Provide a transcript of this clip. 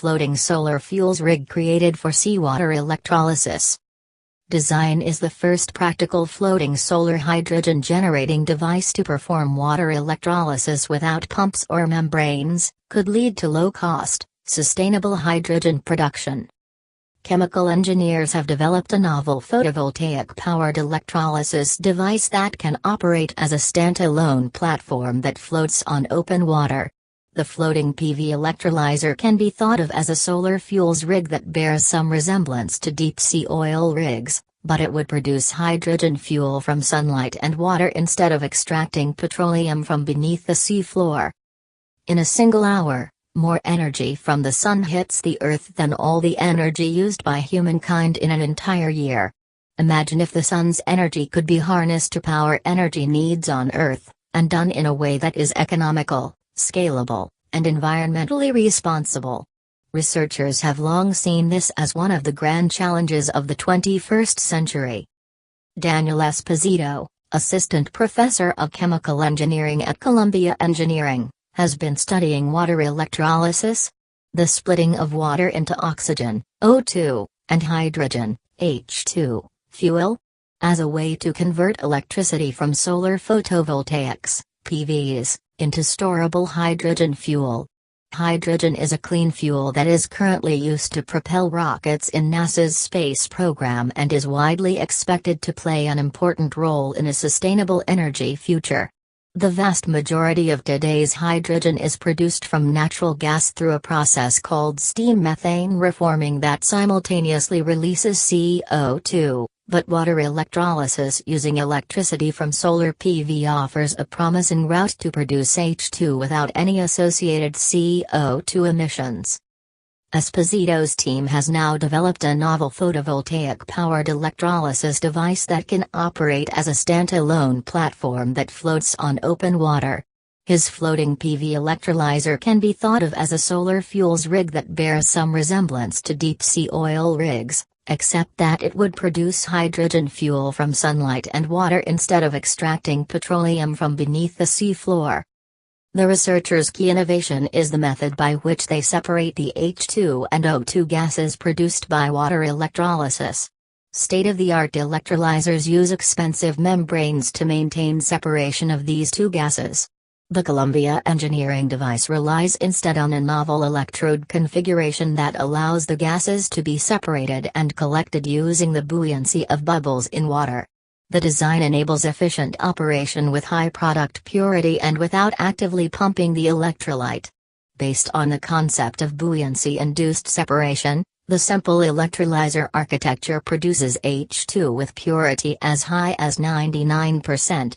floating solar fuels rig created for seawater electrolysis. Design is the first practical floating solar hydrogen generating device to perform water electrolysis without pumps or membranes, could lead to low-cost, sustainable hydrogen production. Chemical engineers have developed a novel photovoltaic-powered electrolysis device that can operate as a standalone platform that floats on open water. The floating PV-electrolyzer can be thought of as a solar fuels rig that bears some resemblance to deep-sea oil rigs, but it would produce hydrogen fuel from sunlight and water instead of extracting petroleum from beneath the seafloor. In a single hour, more energy from the sun hits the Earth than all the energy used by humankind in an entire year. Imagine if the sun's energy could be harnessed to power energy needs on Earth, and done in a way that is economical, scalable, and environmentally responsible. Researchers have long seen this as one of the grand challenges of the 21st century. Daniel Esposito, assistant professor of chemical engineering at Columbia Engineering, has been studying water electrolysis, the splitting of water into oxygen, O2, and hydrogen, H2, fuel, as a way to convert electricity from solar photovoltaics, PVs, into storable hydrogen fuel. Hydrogen is a clean fuel that is currently used to propel rockets in NASA's space program and is widely expected to play an important role in a sustainable energy future. The vast majority of today's hydrogen is produced from natural gas through a process called steam methane reforming that simultaneously releases CO2, but water electrolysis using electricity from solar PV offers a promising route to produce H2 without any associated CO2 emissions. Esposito's team has now developed a novel photovoltaic-powered electrolysis device that can operate as a standalone platform that floats on open water. His floating PV-electrolyzer can be thought of as a solar fuels rig that bears some resemblance to deep-sea oil rigs, except that it would produce hydrogen fuel from sunlight and water instead of extracting petroleum from beneath the seafloor. The researchers' key innovation is the method by which they separate the H2 and O2 gases produced by water electrolysis. State-of-the-art electrolyzers use expensive membranes to maintain separation of these two gases. The Columbia Engineering device relies instead on a novel electrode configuration that allows the gases to be separated and collected using the buoyancy of bubbles in water. The design enables efficient operation with high product purity and without actively pumping the electrolyte. Based on the concept of buoyancy-induced separation, the simple electrolyzer architecture produces H2 with purity as high as 99%.